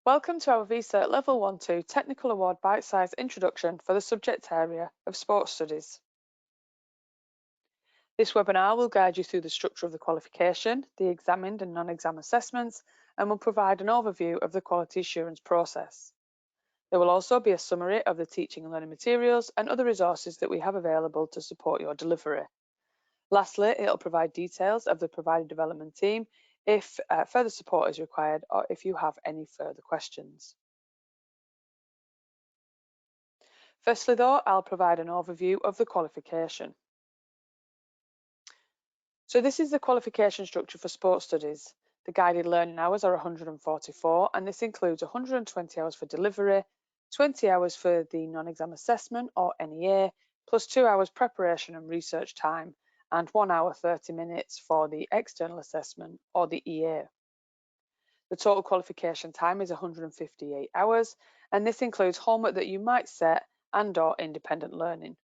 Welcome to our V Cert Level 1-2 Technical Award Bite-Size Introduction for the subject area of Sports Studies. This webinar will guide you through the structure of the qualification, the examined and non-exam assessments, and will provide an overview of the quality assurance process. There will also be a summary of the teaching and learning materials and other resources that we have available to support your delivery. Lastly, it will provide details of the provided development team if further support is required or if you have any further questions. Firstly though, I'll provide an overview of the qualification. So this is the qualification structure for sports studies. The guided learning hours are 144 and this includes 120 hours for delivery, 20 hours for the non-exam assessment or NEA, plus 2 hours preparation and research time and 1 hour 30 minutes for the external assessment or the EA. The total qualification time is 158 hours and this includes homework that you might set and/or independent learning.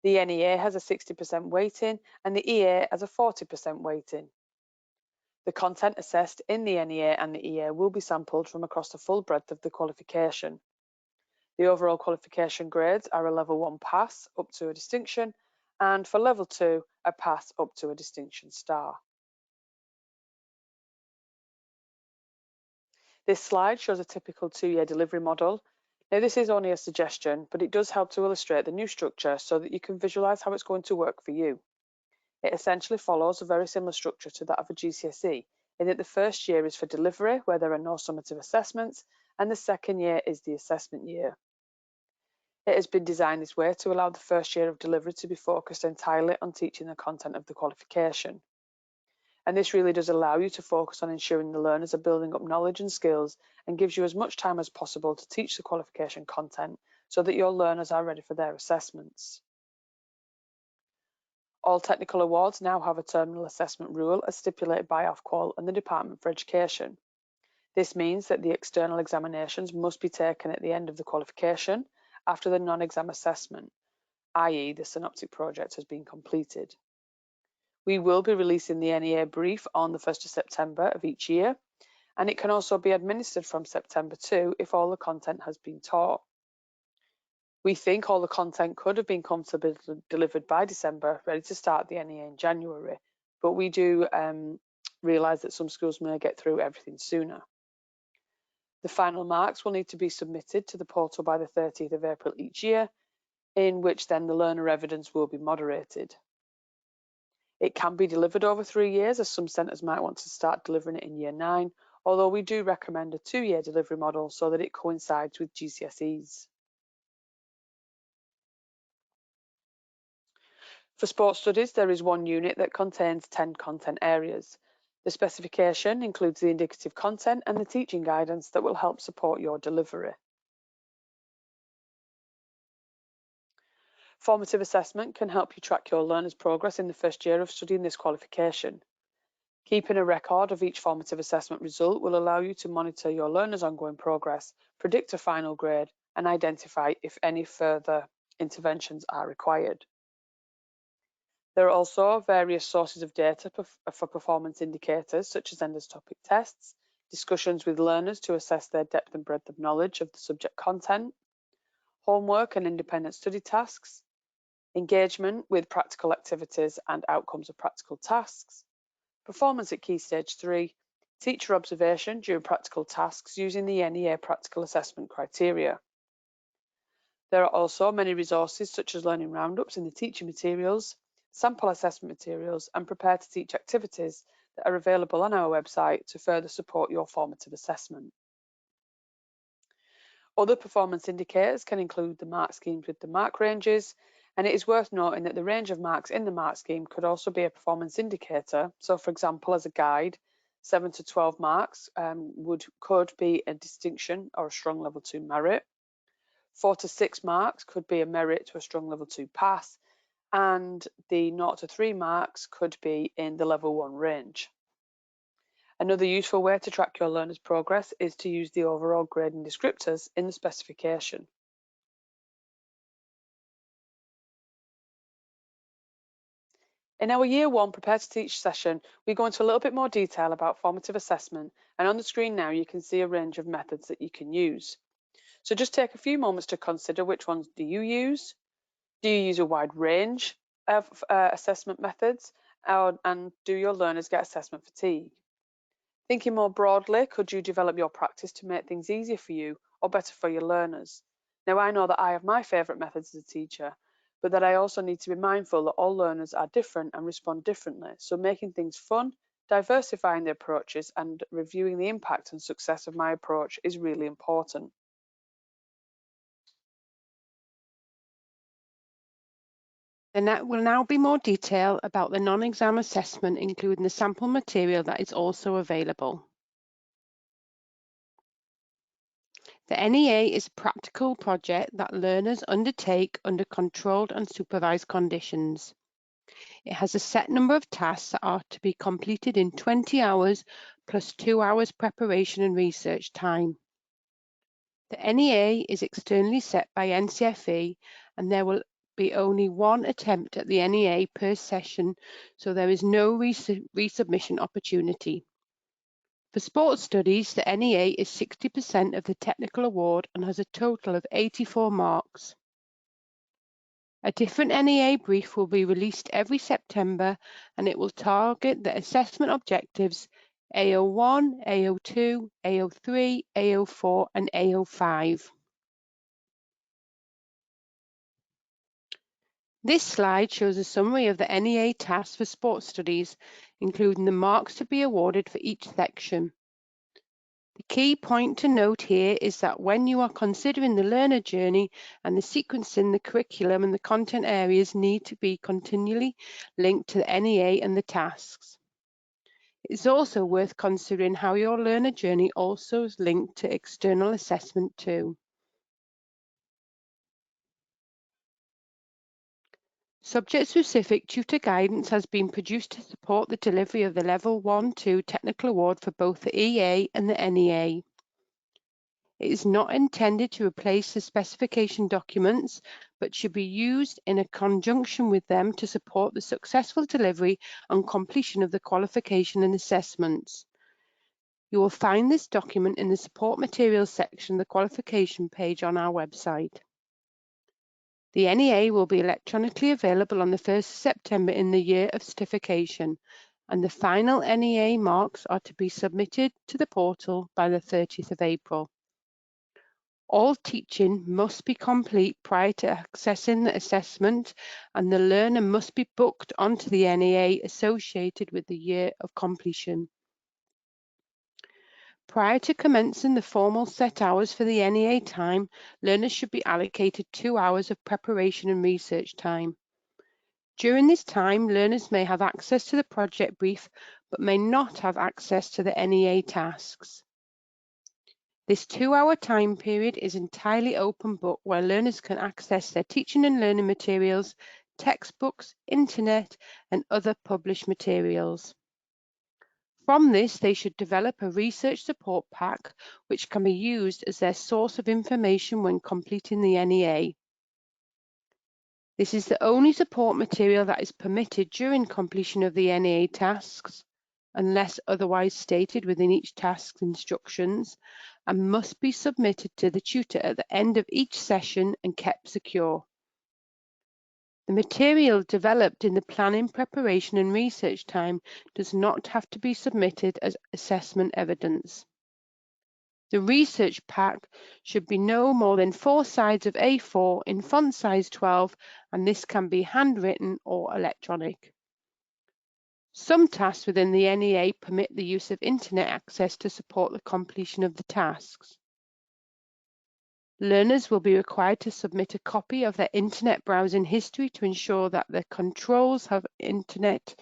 The NEA has a 60% weighting and the EA has a 40% weighting. The content assessed in the NEA and the EA will be sampled from across the full breadth of the qualification. The overall qualification grades are a level 1 pass up to a distinction and for level 2 a pass up to a distinction star. This slide shows a typical 2-year delivery model. Now this is only a suggestion, but it does help to illustrate the new structure so that you can visualize how it's going to work for you. It essentially follows a very similar structure to that of a GCSE, in that the first year is for delivery, where there are no summative assessments, and the second year is the assessment year. It has been designed this way to allow the first year of delivery to be focused entirely on teaching the content of the qualification. And this really does allow you to focus on ensuring the learners are building up knowledge and skills and gives you as much time as possible to teach the qualification content so that your learners are ready for their assessments. All technical awards now have a terminal assessment rule as stipulated by Ofqual and the Department for Education. This means that the external examinations must be taken at the end of the qualification after the non-exam assessment, i.e. the synoptic project has been completed. We will be releasing the NEA brief on the 1st of September of each year, and it can also be administered from September too if all the content has been taught. We think all the content could have been comfortably delivered by December, ready to start the NEA in January, but we do realise that some schools may get through everything sooner. The final marks will need to be submitted to the portal by the 30th of April each year, in which then the learner evidence will be moderated. It can be delivered over 3 years, as some centres might want to start delivering it in year 9, although we do recommend a 2-year delivery model so that it coincides with GCSEs. For sports studies, there is one unit that contains 10 content areas. The specification includes the indicative content and the teaching guidance that will help support your delivery. Formative assessment can help you track your learners' progress in the first year of studying this qualification. Keeping a record of each formative assessment result will allow you to monitor your learners' ongoing progress, predict a final grade, and identify if any further interventions are required. There are also various sources of data for performance indicators, such as endotopic tests, discussions with learners to assess their depth and breadth of knowledge of the subject content, homework and independent study tasks, engagement with practical activities and outcomes of practical tasks, performance at Key Stage 3, teacher observation during practical tasks using the NEA practical assessment criteria. There are also many resources such as learning roundups in the teaching materials, sample assessment materials and prepare to teach activities that are available on our website to further support your formative assessment. Other performance indicators can include the mark schemes with the mark ranges, and it is worth noting that the range of marks in the mark scheme could also be a performance indicator. So for example, as a guide, 7 to 12 marks could be a distinction or a strong level 2 merit. 4 to 6 marks could be a merit to a strong level 2 pass, and the 0 to 3 marks could be in the level 1 range. Another useful way to track your learners' progress is to use the overall grading descriptors in the specification. In our Year 1 Prepare to Teach session, we go into a little bit more detail about formative assessment, and on the screen now you can see a range of methods that you can use. So just take a few moments to consider which ones do you use? Do you use a wide range of assessment methods, and do your learners get assessment fatigue? Thinking more broadly, could you develop your practice to make things easier for you or better for your learners? Now, I know that I have my favourite methods as a teacher, but that I also need to be mindful that all learners are different and respond differently. So making things fun, diversifying the approaches and reviewing the impact and success of my approach is really important. There will now be more detail about the non-exam assessment, including the sample material that is also available. The NEA is a practical project that learners undertake under controlled and supervised conditions. It has a set number of tasks that are to be completed in 20 hours plus 2 hours preparation and research time. The NEA is externally set by NCFE, and there will be only one attempt at the NEA per session, so there is no resubmission opportunity. For sports studies, the NEA is 60% of the technical award and has a total of 84 marks. A different NEA brief will be released every September, and it will target the assessment objectives AO1, AO2, AO3, AO4 and AO5. This slide shows a summary of the NEA tasks for sports studies, including the marks to be awarded for each section. The key point to note here is that when you are considering the learner journey and the sequencing, the curriculum and the content areas need to be continually linked to the NEA and the tasks. It is also worth considering how your learner journey also is linked to external assessment too. Subject-specific tutor guidance has been produced to support the delivery of the Level 1-2 Technical Award for both the EA and the NEA. It is not intended to replace the specification documents, but should be used in a conjunction with them to support the successful delivery and completion of the qualification and assessments. You will find this document in the support materials section of the qualification page on our website. The NEA will be electronically available on the 1st of September in the year of certification, and the final NEA marks are to be submitted to the portal by the 30th of April. All teaching must be complete prior to accessing the assessment, and the learner must be booked onto the NEA associated with the year of completion. Prior to commencing the formal set hours for the NEA time, learners should be allocated 2 hours of preparation and research time. During this time, learners may have access to the project brief, but may not have access to the NEA tasks. This 2-hour time period is entirely open book, where learners can access their teaching and learning materials, textbooks, internet, and other published materials. From this, they should develop a research support pack, which can be used as their source of information when completing the NEA. This is the only support material that is permitted during completion of the NEA tasks, unless otherwise stated within each task's instructions, and must be submitted to the tutor at the end of each session and kept secure. The material developed in the planning, preparation and research time does not have to be submitted as assessment evidence. The research pack should be no more than 4 sides of A4 in font size 12, and this can be handwritten or electronic. Some tasks within the NEA permit the use of internet access to support the completion of the tasks. Learners will be required to submit a copy of their internet browsing history to ensure that the controls of internet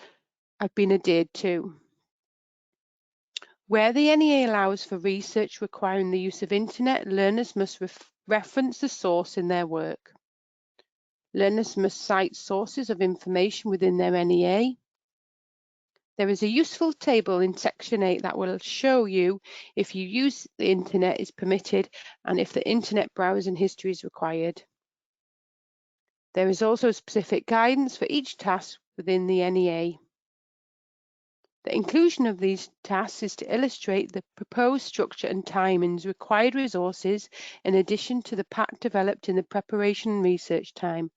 have been adhered to. Where the NEA allows for research requiring the use of internet, learners must reference the source in their work. Learners must cite sources of information within their NEA. There is a useful table in Section 8 that will show you if you use the internet is permitted and if the internet browsing history is required. There is also specific guidance for each task within the NEA. The inclusion of these tasks is to illustrate the proposed structure and timings, required resources, in addition to the pack developed in the preparation and research time,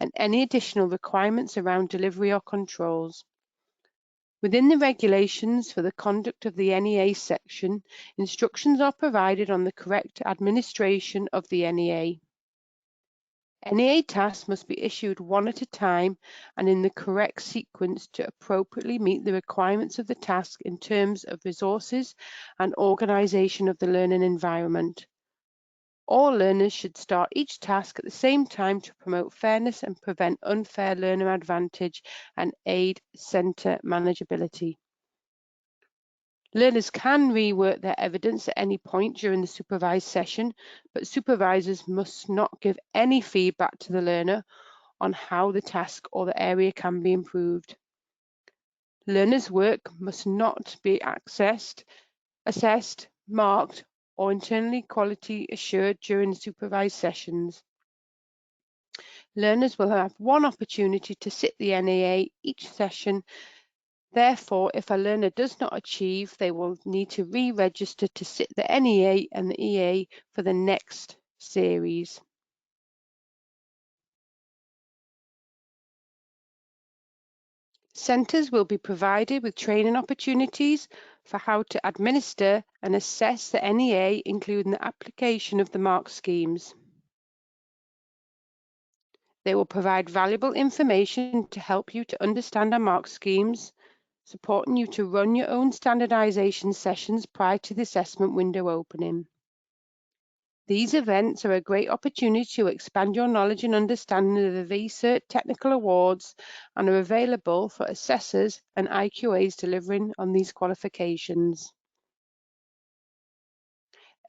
and any additional requirements around delivery or controls. Within the regulations for the conduct of the NEA section, instructions are provided on the correct administration of the NEA. NEA tasks must be issued one at a time and in the correct sequence to appropriately meet the requirements of the task in terms of resources and organisation of the learning environment. All learners should start each task at the same time to promote fairness and prevent unfair learner advantage and aid centre manageability. Learners can rework their evidence at any point during the supervised session, but supervisors must not give any feedback to the learner on how the task or the area can be improved. Learners' work must not be assessed, marked, or internally quality assured during the supervised sessions. Learners will have one opportunity to sit the NEA each session. Therefore, if a learner does not achieve, they will need to re-register to sit the NEA and the EA for the next series. Centres will be provided with training opportunities for how to administer and assess the NEA, including the application of the mark schemes. They will provide valuable information to help you to understand our mark schemes, supporting you to run your own standardization sessions prior to the assessment window opening. These events are a great opportunity to expand your knowledge and understanding of the V Cert Technical Awards and are available for assessors and IQAs delivering on these qualifications.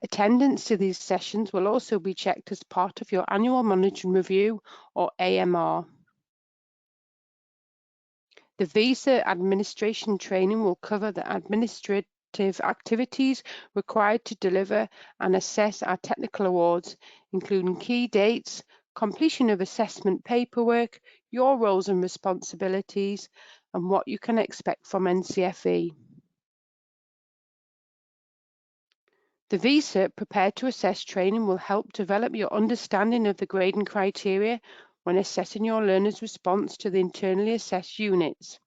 Attendance to these sessions will also be checked as part of your annual monitoring review or AMR. The V Cert administration training will cover the administrative activities required to deliver and assess our technical awards, including key dates, completion of assessment paperwork, your roles and responsibilities, and what you can expect from NCFE. The V Cert Prepare to Assess training will help develop your understanding of the grading criteria when assessing your learners' response to the internally assessed units,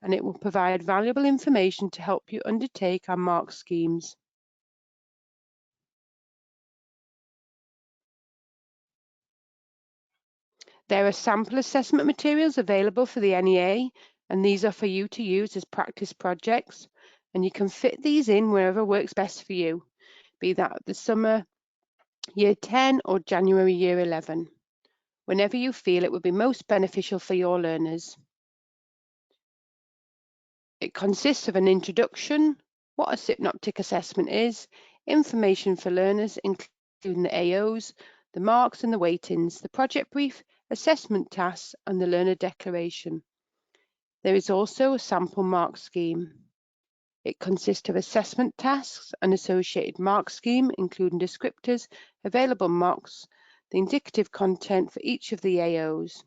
and it will provide valuable information to help you undertake our mark schemes. There are sample assessment materials available for the NEA, and these are for you to use as practice projects, and you can fit these in wherever works best for you, be that the summer Year 10 or January Year 11, whenever you feel it would be most beneficial for your learners. It consists of an introduction, what a synoptic assessment is, information for learners including the AOs, the marks and the weightings, the project brief, assessment tasks and the learner declaration. There is also a sample mark scheme. It consists of assessment tasks and associated mark scheme, including descriptors, available marks, the indicative content for each of the AOs.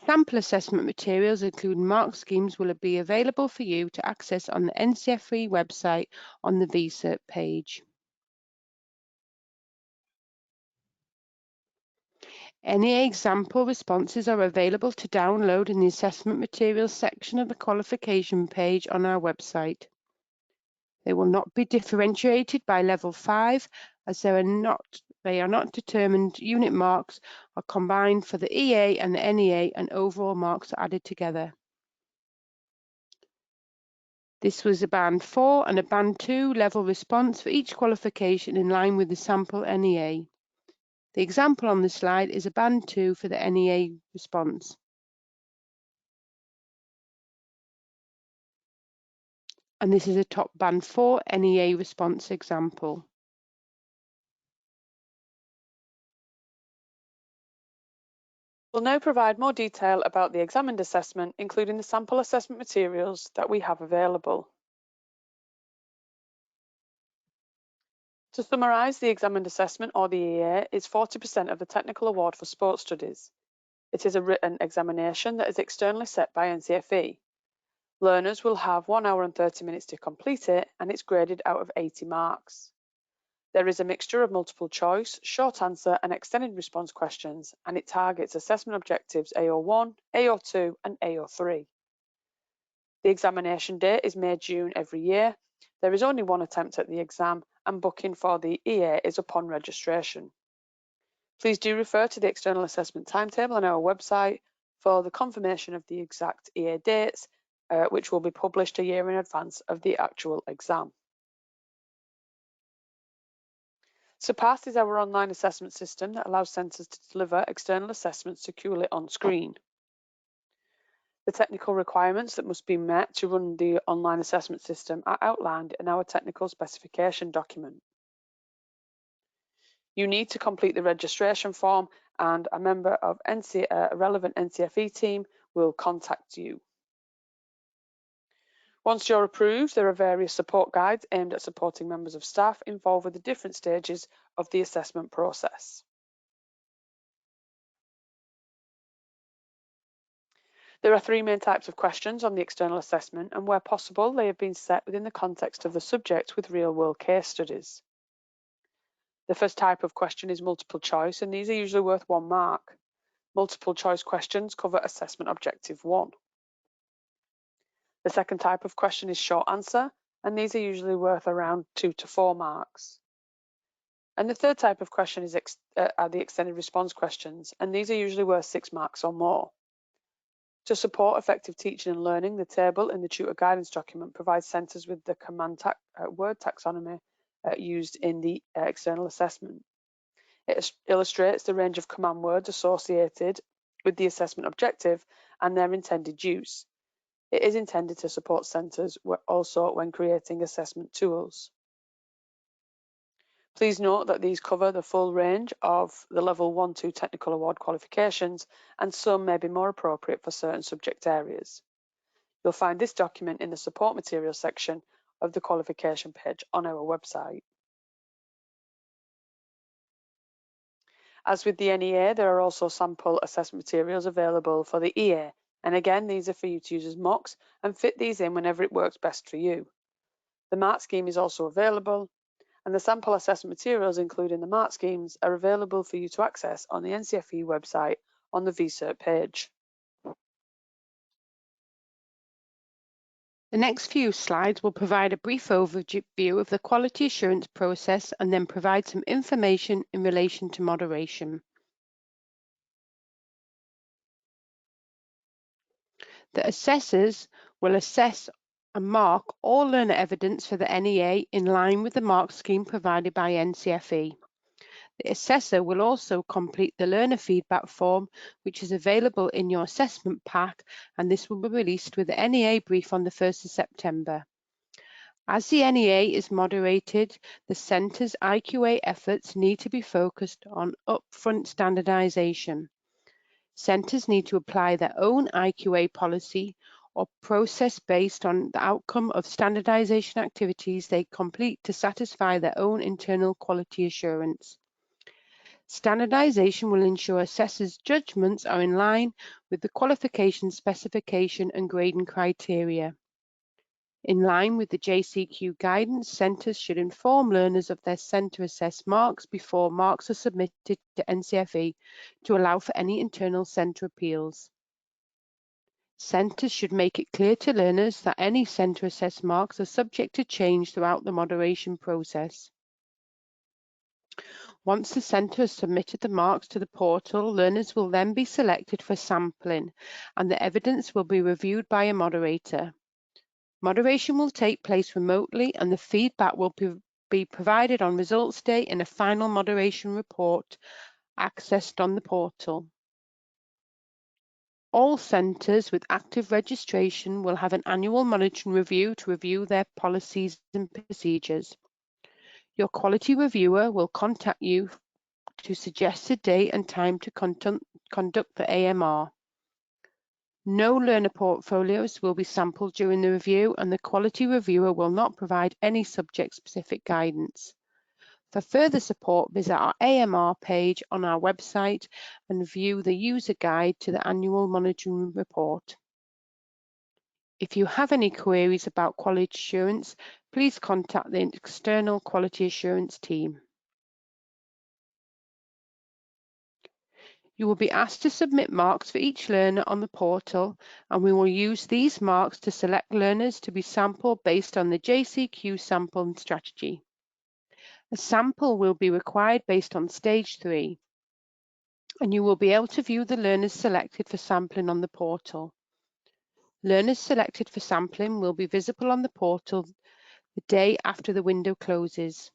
Sample assessment materials, including mark schemes, will be available for you to access on the NCFE website on the V Cert page. Any example responses are available to download in the assessment materials section of the qualification page on our website. They will not be differentiated by level 5 as they are not determined. Unit marks are combined for the EA and the NEA and overall marks are added together. This was a Band 4 and a Band 2 level response for each qualification in line with the sample NEA. The example on the slide is a Band 2 for the NEA response. And this is a top Band 4 NEA response example. We'll now provide more detail about the examined assessment, including the sample assessment materials that we have available. To summarise, the examined assessment, or the EA, is 40% of the technical award for sports studies. It is a written examination that is externally set by NCFE. Learners will have 1 hour and 30 minutes to complete it, and it's graded out of 80 marks. There is a mixture of multiple choice, short answer and extended response questions, and it targets assessment objectives AO1, AO2 and AO3. The examination date is May-June every year. There is only one attempt at the exam, and booking for the EA is upon registration. Please do refer to the external assessment timetable on our website for the confirmation of the exact EA dates, which will be published a year in advance of the actual exam. Surpass is our online assessment system that allows centres to deliver external assessments securely on screen. The technical requirements that must be met to run the online assessment system are outlined in our technical specification document. You need to complete the registration form, and a member of a relevant NCFE team will contact you. Once you're approved, there are various support guides aimed at supporting members of staff involved with the different stages of the assessment process. There are 3 main types of questions on the external assessment, and where possible, they have been set within the context of the subject with real-world case studies. The first type of question is multiple choice, and these are usually worth 1 mark. Multiple choice questions cover assessment objective 1. The second type of question is short answer, and these are usually worth around 2 to 4 marks. And the third type of question is are the extended response questions, and these are usually worth 6 marks or more. To support effective teaching and learning, the table in the tutor guidance document provides centres with the command word taxonomy used in the external assessment. It illustrates the range of command words associated with the assessment objective and their intended use. It is intended to support centres also when creating assessment tools. Please note that these cover the full range of the Level 1-2 technical award qualifications, and some may be more appropriate for certain subject areas. You'll find this document in the support materials section of the qualification page on our website. As with the NEA, there are also sample assessment materials available for the EA, and again, these are for you to use as mocks and fit these in whenever it works best for you. The mark scheme is also available, and the sample assessment materials, including the mark schemes, are available for you to access on the NCFE website on the V Cert page. The next few slides will provide a brief overview of the quality assurance process and then provide some information in relation to moderation. The assessors will assess and mark all learner evidence for the NEA in line with the mark scheme provided by NCFE. The assessor will also complete the learner feedback form, which is available in your assessment pack, and this will be released with the NEA brief on the 1st of September. As the NEA is moderated, the centre's IQA efforts need to be focused on upfront standardization. Centres need to apply their own IQA policy or process based on the outcome of standardization activities they complete to satisfy their own internal quality assurance. Standardization will ensure assessors' judgments are in line with the qualification specification and grading criteria. In line with the JCQ guidance, centres should inform learners of their centre-assessed marks before marks are submitted to NCFE to allow for any internal centre appeals. Centres should make it clear to learners that any centre-assessed marks are subject to change throughout the moderation process. Once the centre has submitted the marks to the portal, learners will then be selected for sampling, and the evidence will be reviewed by a moderator. Moderation will take place remotely, and the feedback will be provided on results day in a final moderation report accessed on the portal. All centres with active registration will have an annual monitoring review to review their policies and procedures. Your quality reviewer will contact you to suggest a date and time to conduct the AMR. No learner portfolios will be sampled during the review, and the quality reviewer will not provide any subject-specific guidance. For further support, visit our AMR page on our website and view the user guide to the annual monitoring report. If you have any queries about quality assurance, please contact the external quality assurance team. You will be asked to submit marks for each learner on the portal, and we will use these marks to select learners to be sampled based on the JCQ sampling strategy. A sample will be required based on Stage 3, and you will be able to view the learners selected for sampling on the portal. Learners selected for sampling will be visible on the portal the day after the window closes.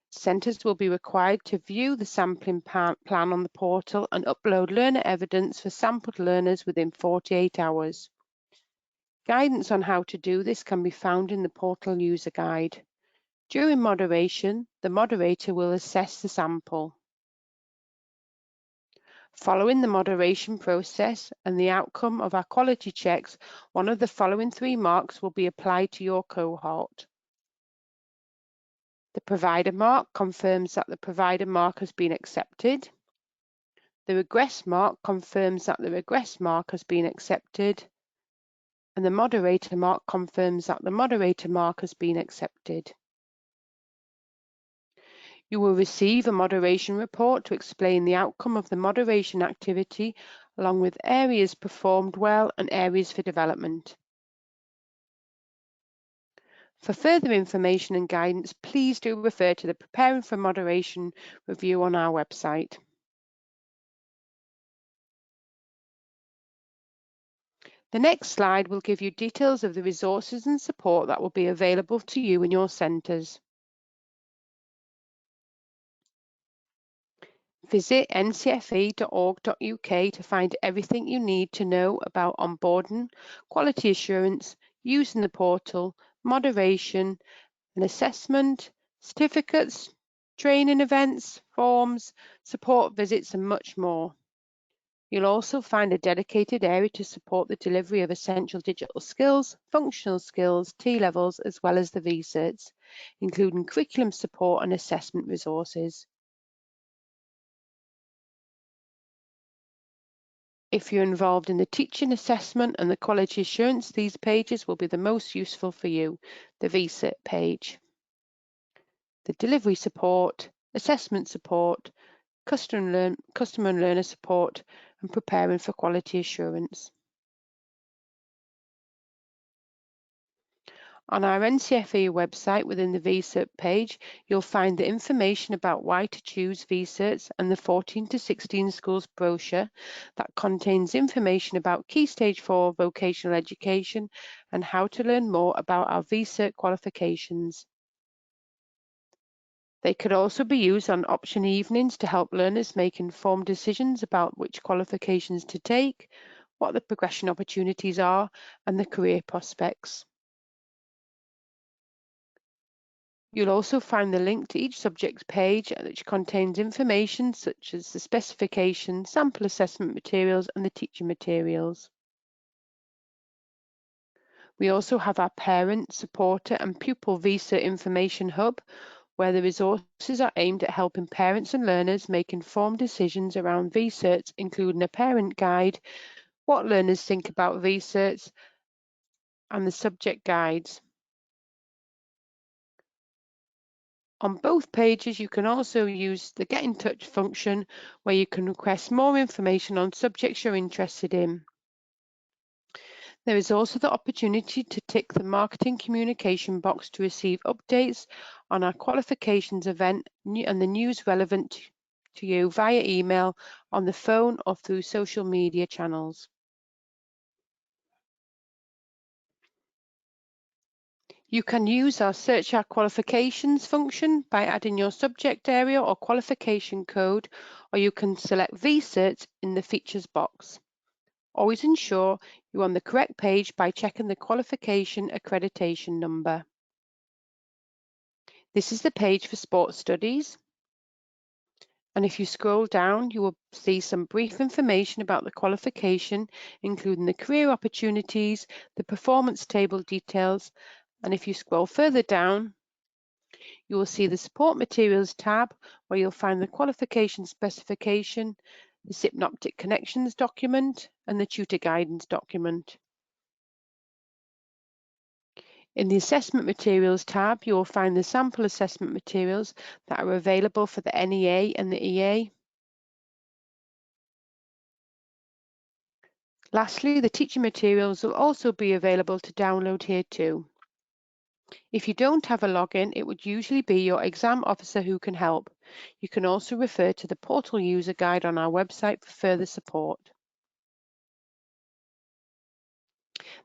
Centres will be required to view the sampling plan on the portal and upload learner evidence for sampled learners within 48 hours. Guidance on how to do this can be found in the portal user guide. During moderation, the moderator will assess the sample. Following the moderation process and the outcome of our quality checks, one of the following 3 marks will be applied to your cohort. The provider mark confirms that the provider mark has been accepted. The regress mark confirms that the regress mark has been accepted. And the moderator mark confirms that the moderator mark has been accepted. You will receive a moderation report to explain the outcome of the moderation activity, along with areas performed well and areas for development. For further information and guidance, please do refer to the Preparing for Moderation review on our website. The next slide will give you details of the resources and support that will be available to you in your centres. Visit ncfe.org.uk to find everything you need to know about onboarding, quality assurance, using the portal, moderation, and assessment, certificates, training events, forms, support visits, and much more. You'll also find a dedicated area to support the delivery of essential digital skills, functional skills, T-levels, as well as the V Certs, including curriculum support and assessment resources. If you're involved in the teaching assessment and the quality assurance, these pages will be the most useful for you. The V Cert page, the delivery support, assessment support, customer and learner support, and preparing for quality assurance. On our NCFE website within the V Cert page, you'll find the information about why to choose V Certs and the 14 to 16 schools brochure that contains information about Key Stage 4 vocational education and how to learn more about our V Cert qualifications. They could also be used on option evenings to help learners make informed decisions about which qualifications to take, what the progression opportunities are, and the career prospects. You'll also find the link to each subject page, which contains information such as the specification, sample assessment materials, and the teaching materials. We also have our parent, supporter, and pupil V Cert information hub, where the resources are aimed at helping parents and learners make informed decisions around V Certs, including a parent guide, what learners think about V Certs, and the subject guides. On both pages, you can also use the Get in Touch function, where you can request more information on subjects you're interested in. There is also the opportunity to tick the marketing communication box to receive updates on our qualifications event and the news relevant to you via email, on the phone, or through social media channels. You can use our Search Our Qualifications function by adding your subject area or qualification code, or you can select V Cert in the Features box. Always ensure you're on the correct page by checking the qualification accreditation number. This is the page for sports studies. And if you scroll down, you will see some brief information about the qualification, including the career opportunities, the performance table details, and if you scroll further down, You will see the Support Materials tab, where you'll find the Qualification Specification, the Synoptic Connections document, and the Tutor Guidance document. In the Assessment Materials tab, you will find the sample assessment materials that are available for the NEA and the EA. Lastly, the teaching materials will also be available to download here too. If you don't have a login, it would usually be your exam officer who can help. You can also refer to the portal user guide on our website for further support.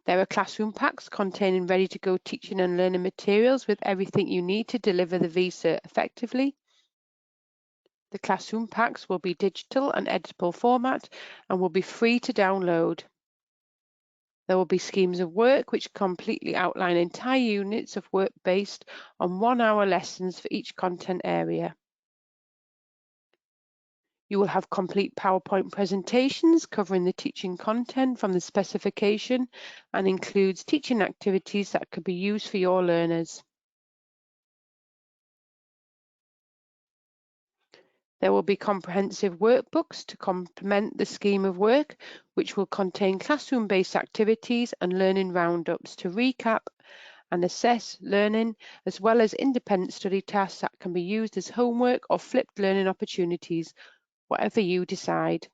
There are classroom packs containing ready-to-go teaching and learning materials with everything you need to deliver the V Cert effectively. The classroom packs will be digital and editable format and will be free to download. There will be schemes of work which completely outline entire units of work based on 1-hour lessons for each content area. You will have complete PowerPoint presentations covering the teaching content from the specification and includes teaching activities that could be used for your learners. There will be comprehensive workbooks to complement the scheme of work, which will contain classroom-based activities and learning roundups to recap and assess learning, as well as independent study tasks that can be used as homework or flipped learning opportunities, whatever you decide.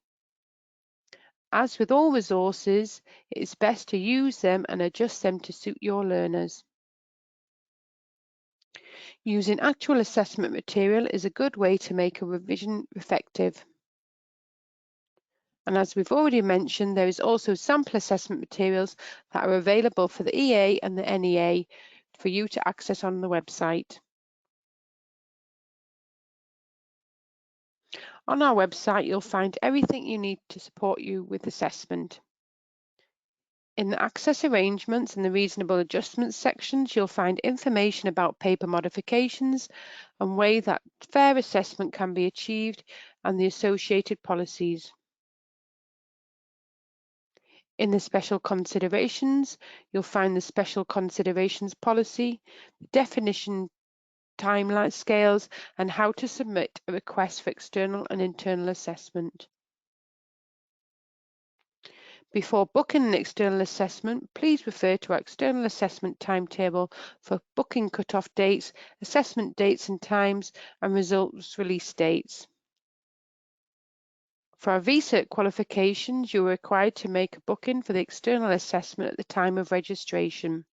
As with all resources, it is best to use them and adjust them to suit your learners. Using actual assessment material is a good way to make a revision effective. And as we've already mentioned, there is also sample assessment materials that are available for the EA and the NEA for you to access on the website. On our website, you'll find everything you need to support you with assessment. In the access arrangements and the reasonable adjustments sections, you'll find information about paper modifications and way that fair assessment can be achieved and the associated policies. In the special considerations, you'll find the special considerations policy, the definition timeline scales, and how to submit a request for external and internal assessment. Before booking an external assessment, please refer to our external assessment timetable for booking cut-off dates, assessment dates and times, and results release dates. For our V Cert qualifications, you are required to make a booking for the external assessment at the time of registration.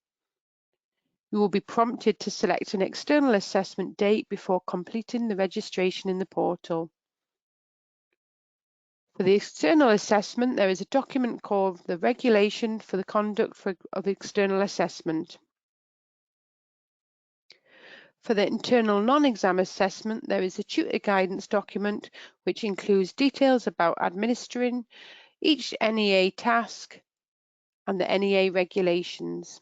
You will be prompted to select an external assessment date before completing the registration in the portal. For the external assessment, there is a document called the Regulation for the Conduct of External Assessment. For the internal non-exam assessment, there is a tutor guidance document which includes details about administering each NEA task and the NEA regulations.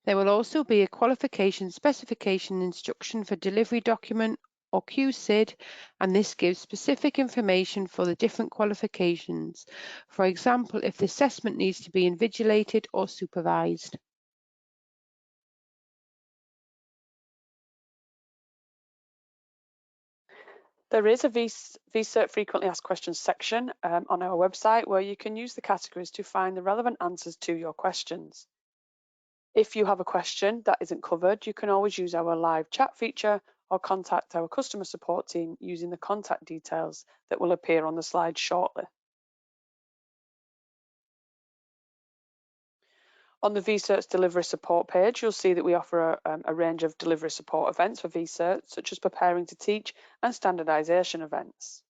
There will also be a qualification specification instruction for delivery document or QSID, and this gives specific information for the different qualifications. For example, if the assessment needs to be invigilated or supervised. There is a V Cert frequently asked questions section on our website where you can use the categories to find the relevant answers to your questions. If you have a question that isn't covered, you can always use our live chat feature or contact our customer support team using the contact details that will appear on the slide shortly. On the V Cert's delivery support page, you'll see that we offer a range of delivery support events for V Cert, such as preparing to teach and standardization events.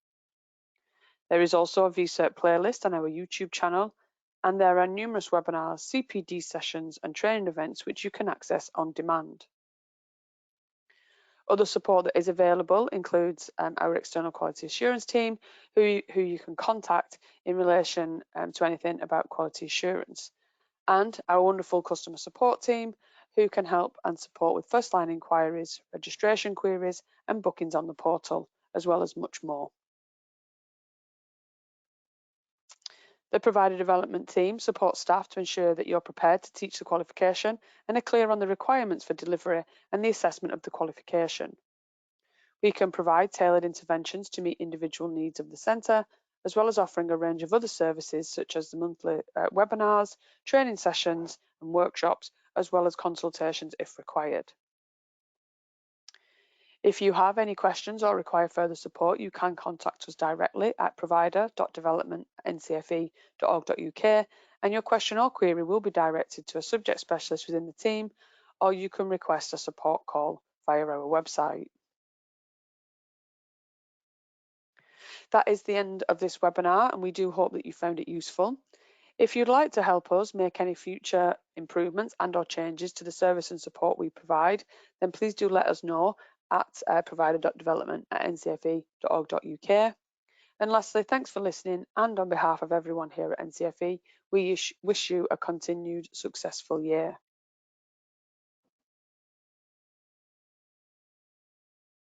There is also a V Cert playlist on our YouTube channel, and there are numerous webinars, CPD sessions, and training events which you can access on demand. Other support that is available includes our external quality assurance team, who you can contact in relation to anything about quality assurance, and our wonderful customer support team, who can help and support with first-line inquiries, registration queries, and bookings on the portal, as well as much more. The provider development team supports staff to ensure that you're prepared to teach the qualification and are clear on the requirements for delivery and the assessment of the qualification. We can provide tailored interventions to meet individual needs of the centre, as well as offering a range of other services such as the monthly webinars, training sessions and workshops, as well as consultations if required. If you have any questions or require further support, you can contact us directly at provider.development@ncfe.org.uk, and your question or query will be directed to a subject specialist within the team, or you can request a support call via our website. That is the end of this webinar, and we do hope that you found it useful. If you'd like to help us make any future improvements and/or changes to the service and support we provide, then please do let us know at provider.development@ncfe.org.uk. And lastly, thanks for listening, and on behalf of everyone here at NCFE, we wish you a continued successful year.